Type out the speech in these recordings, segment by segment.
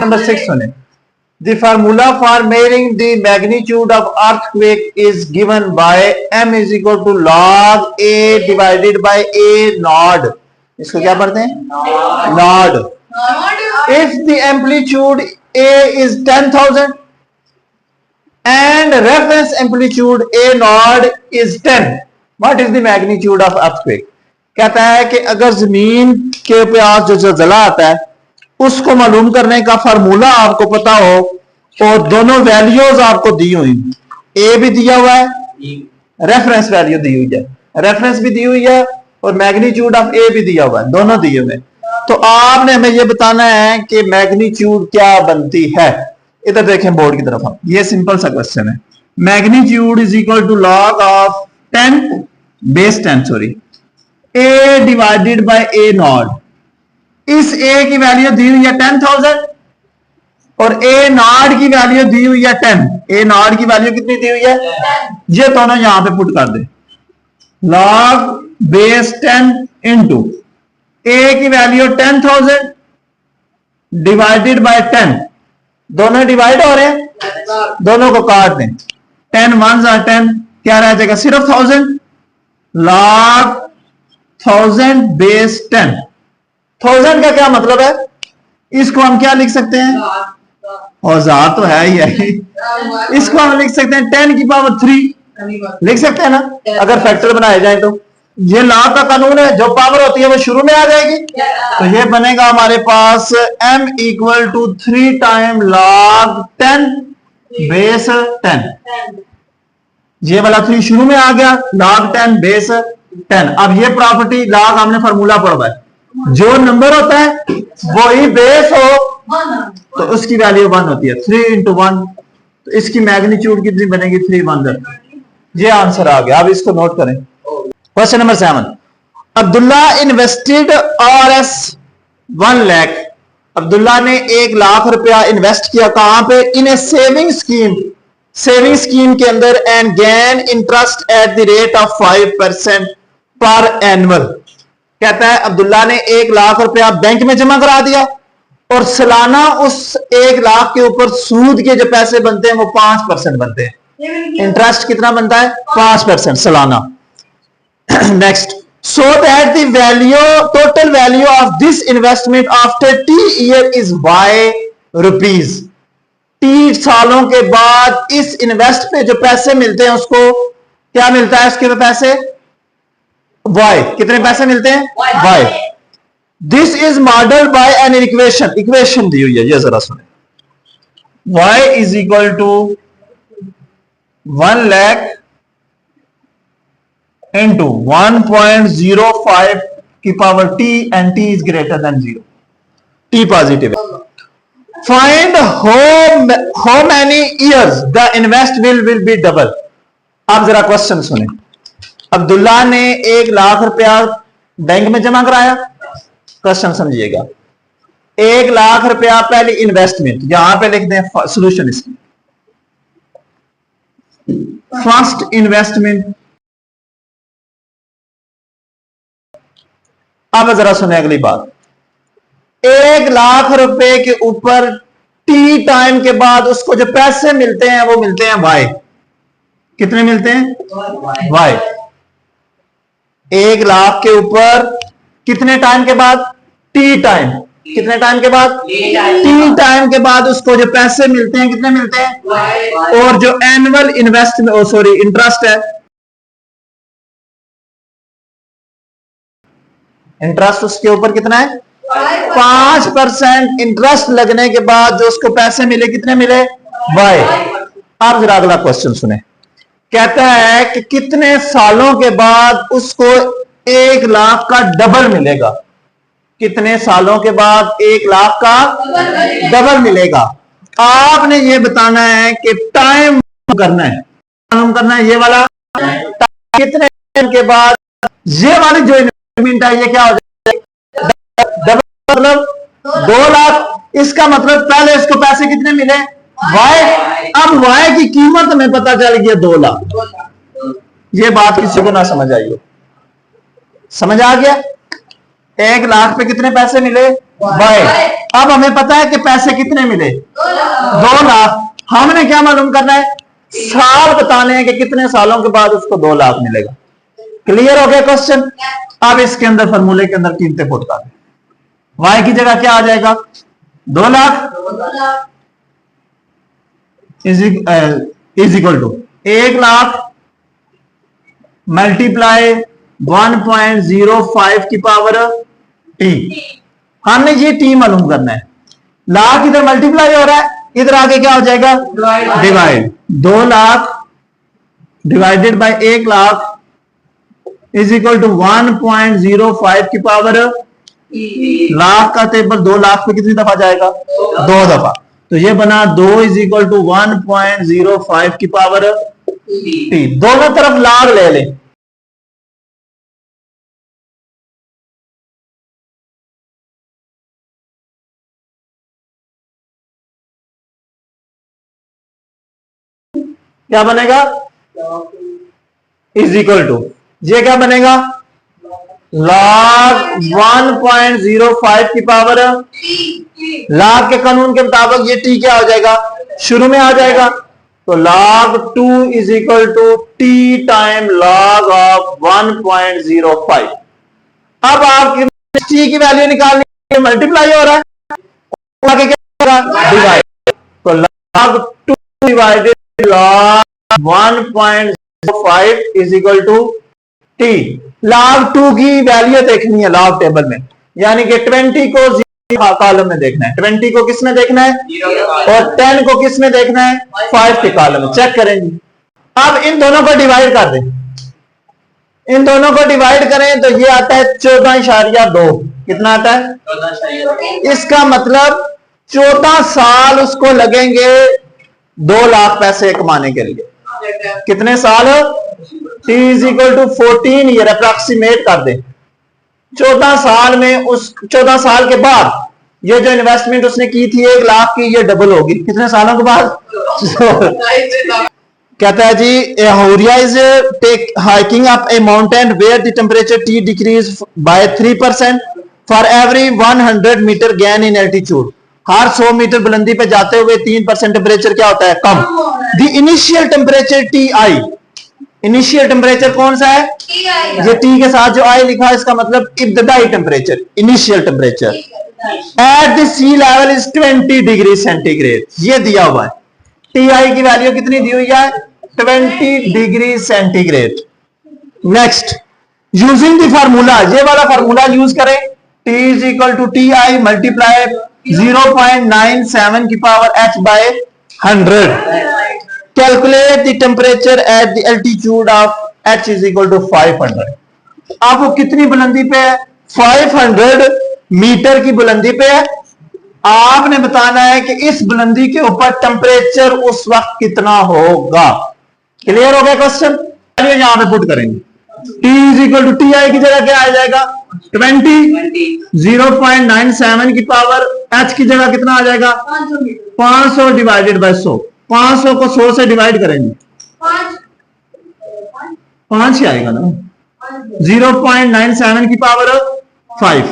Number 6 सुने। The formula for measuring the magnitude of earthquake is given by m is equal to log a divided by a nod। इसको क्या पढ़ते हैं? Nod। If the amplitude a is 10,000 and reference amplitude a nod is 10, what is the magnitude of earthquake? कहता है कि अगर जमीन के पास जो ज़लज़ला आता है उसको मालूम करने का फार्मूला आपको पता हो और दोनों वैल्यूज आपको दी हुई, ए भी दिया हुआ है, रेफरेंस वैल्यू दी हुई है, रेफरेंस भी दी हुई है और मैग्नीट्यूड ऑफ ए भी दिया हुआ है, दोनों दिए हुए। तो आपने हमें यह बताना है कि मैग्नीट्यूड क्या बनती है। इधर देखें बोर्ड की तरफ, ये सिंपल सा क्वेश्चन है। Magnitude is equal to log of 10 base 10 sorry A divided by A naught. इस ए की वैल्यू दी हुई है 10,000 और ए नॉट की वैल्यू दी हुई है 10। ए नॉट की वैल्यू कितनी दी हुई है? ये दोनों यहां पे पुट कर दे। लॉग बेस 10 इंटू ए की वैल्यू 10,000 डिवाइडेड बाय 10, दोनों डिवाइड हो रहे हैं, दोनों को काट दें। 10 1 are 10, क्या रह जाएगा? सिर्फ 1000। Log 1000 base 10। 1000 का क्या मतलब है? इसको हम क्या लिख सकते हैं? औजार तो है ही है। इसको हम लिख सकते हैं 10 की पावर 3 लिख सकते हैं ना, अगर फैक्टर बनाए जाए तो। ये लॉ का कानून है, जो पावर होती है वो शुरू में आ जाएगी। तो ये बनेगा हमारे पास m equal to 3 time log 10 base 10। ये वाला 3 शुरू में आ गया, लॉग 10 बेस 10। अब ये प्रॉपर्टी लॉग हमने फार्मूला पढ़ा है, जो नंबर होता है वही बेस हो तो उसकी वैल्यू 1 होती है। 3 इंटू 1, तो इसकी मैग्नीट्यूड कितनी बनेगी? 3 1। ये आंसर आ गया। अब इसको नोट करें। Question number 7। Abdullah invested RS 1 lakh. Abdullah ने 1 लाख रुपया इन्वेस्ट किया। कहां पे? इन ए सेविंग स्कीम, सेविंग स्कीम के अंदर, and gain interest at the rate of 5% पर एनुअल। कहता है अब्दुल्ला ने 1 लाख रुपया बैंक में जमा करा दिया और सालाना उस 1 लाख के ऊपर सूद के जो पैसे बनते हैं वो 5% बनते हैं। इंटरेस्ट कितना बनता है? 5% सालाना। Next, so that the value, total value of this investment after T year is Y rupees. T सालों के बाद इस इन्वेस्ट पे जो पैसे मिलते हैं उसको क्या मिलता है? उसके पैसे Y। कितने पैसे मिलते हैं? Y। This is model by an equation, equation दी हुई है, ये जरा सुने। Y is equal to 1 lakh into 1.05 की power T and T is greater than 0, T positive है। Find how many years the invest will be double. आप जरा क्वेश्चन सुने। अब्दुल्ला ने 1 लाख रुपया बैंक में जमा कराया। क्वेश्चन समझिएगा। 1 लाख रुपया पहली इन्वेस्टमेंट, यहां पे लिख दें सोल्यूशन इसकी। First investment. अब जरा सुने अगली बात। 1 लाख रुपए के ऊपर T टाइम के बाद उसको जो पैसे मिलते हैं वो मिलते हैं Y। कितने मिलते हैं? Y। 1 लाख के ऊपर कितने टाइम के बाद? T time. कितने टाइम के बाद? T टाइम के बाद उसको जो पैसे मिलते हैं कितने मिलते हैं? और जो एनुअल इन्वेस्टमेंट सॉरी इंटरेस्ट है, इंटरेस्ट उसके ऊपर कितना है? 5% इंटरेस्ट लगने के बाद जो उसको पैसे मिले कितने मिले? Y। अब जरा अगला क्वेश्चन सुने। कहता है कि कितने सालों के बाद उसको 1 लाख का डबल मिलेगा। कितने सालों के बाद 1 लाख का डबल मिलेगा। आपने ये बताना है कि टाइम करना है, मालूम करना है ये वाला कितने टाइम के बाद ये वाली जो इन्वेस्टमेंट है ये क्या हो जाएगा? डबल मतलब 2 लाख। इसका मतलब पहले इसको पैसे कितने मिले? Y। अब Y की कीमत हमें पता चल गया 2 लाख। ये बात किसी को ना समझ आई हो? समझ आ गया? 1 लाख पे कितने पैसे मिले? बाय। अब हमें पता है कि पैसे कितने मिले? 2 लाख। हमने क्या मालूम करना है? साल बताने हैं कि कितने सालों के बाद उसको 2 लाख मिलेगा। क्लियर हो गया क्वेश्चन? अब इसके अंदर फॉर्मूले के अंदर कीमतें पुट कर दें। वाई की जगह क्या आ जाएगा? 2 lakh is equal to 1 lakh multiply 1.05 की पावर टी। हमने ये टी मालूम करना है। लाख इधर मल्टीप्लाई हो रहा है, इधर आगे क्या हो जाएगा? Divide. 2 lakh divided by 1 lakh is equal to 1.05 की पावर लाख का टेबल 2 लाख पे कितनी दफा जाएगा? 2 दफा। तो ये बना 2 इज इक्वल टू 1.05 की पावर टी। दोनों तरफ लाख ले लें। क्या बनेगा? इज इक्वल टू, ये क्या बनेगा? log 1.05 की पावर, log के कानून के मुताबिक ये t क्या हो जाएगा? शुरू में आ जाएगा। तो log 2 is equal to t time log of 1.05। अब आपकी t की वैल्यू निकालनी है, मल्टीप्लाई हो रहा है, आगे क्या होगा? डिवाइड। तो log 2 divided log 1.05 is equal to t। log 2 की वैल्यू देखनी है log टेबल में, यानी कि 20 को 0 कॉलम में देखना है, 20 को किस में देखना है? और 10 को किस में देखना है? 5 के कॉलम में। चेक करेंगे। अब इन दोनों को डिवाइड कर दें। इन दोनों को डिवाइड करें तो ये आता है 14.2। कितना आता है? 14। इसका मतलब 14 साल उसको लगेंगे 2 लाख पैसे कमाने के लिए। कितने साल? t is equal to 14 year approximate कर दें। 14 साल में, उस 14 साल के बाद ये जो इन्वेस्टमेंट उसने की थी 1 लाख की, ये डबल होगी कितने सालों के बाद? कहता है जी Horia is take hiking up a mountain where the temperature T decreases by 3% for every 100 metre gain in altitude. हर 100 मीटर बुलंदी पे जाते हुए 3% टेम्परेचर क्या होता है? कम। The initial temperature T I, initial temperature कौन सा है? ये टी के साथ जो आई लिखा है इसका मतलब इब्तदाई temperature, initial temperature at the sea level is 20 degree centigrade. ये दिया हुआ है। टी आई की वैल्यू कितनी दी हुई है? 20 degree centigrade. Next, using the formula, ये वाला फार्मूला यूज करें। T is equal to T I multiply 0.97 की power h by 100। Calculate the temperature at the altitude of h is equal to 500। अब वो कितनी बुलंदी पे है? 500 मीटर की बुलंदी पे है। आपने बताना है कि इस बुलंदी के ऊपर टेम्परेचर उस वक्त कितना होगा। क्लियर हो गया क्वेश्चन? यहां पे पुट करेंगे। T is equal to T I की जगह क्या आ जाएगा? 20 0.97 की पावर h की जगह कितना आ जाएगा? 500 डिवाइडेड बाय 100। 500 को 100 से डिवाइड करेंगे 5 ही आएगा ना। 0.97 की पावर 5।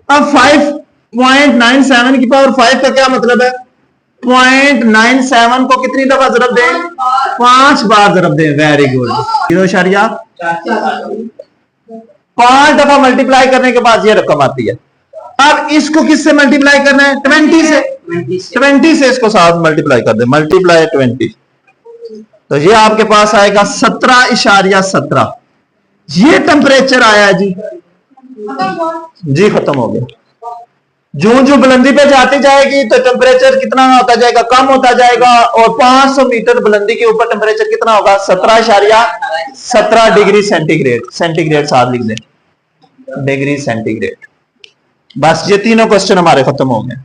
अब 5.97 की पावर 5 का क्या मतलब है? 0.97 को कितनी दफा जरब दें? 5 बार जरब दें। Very good. 5 दफा मल्टीप्लाई करने के बाद ये रकम आती है। अब इसको किससे मल्टीप्लाई करना है? 20 से। 20 से इसको साथ मल्टीप्लाई कर दे। मल्टीप्लाई 20 तो ये आपके पास आएगा 17.17। ये टेम्परेचर आया जी। जी खत्म हो गया। जो जो बुलंदी पे जाती जाएगी तो टेम्परेचर कितना होता जाएगा? कम होता जाएगा। और 500 मीटर बुलंदी के ऊपर टेम्परेचर कितना होगा? 17.17 डिग्री सेंटीग्रेड। सेंटीग्रेड साथ लिख दें, डिग्री सेंटीग्रेड। बस ये तीनों क्वेश्चन हमारे खत्म हो गए।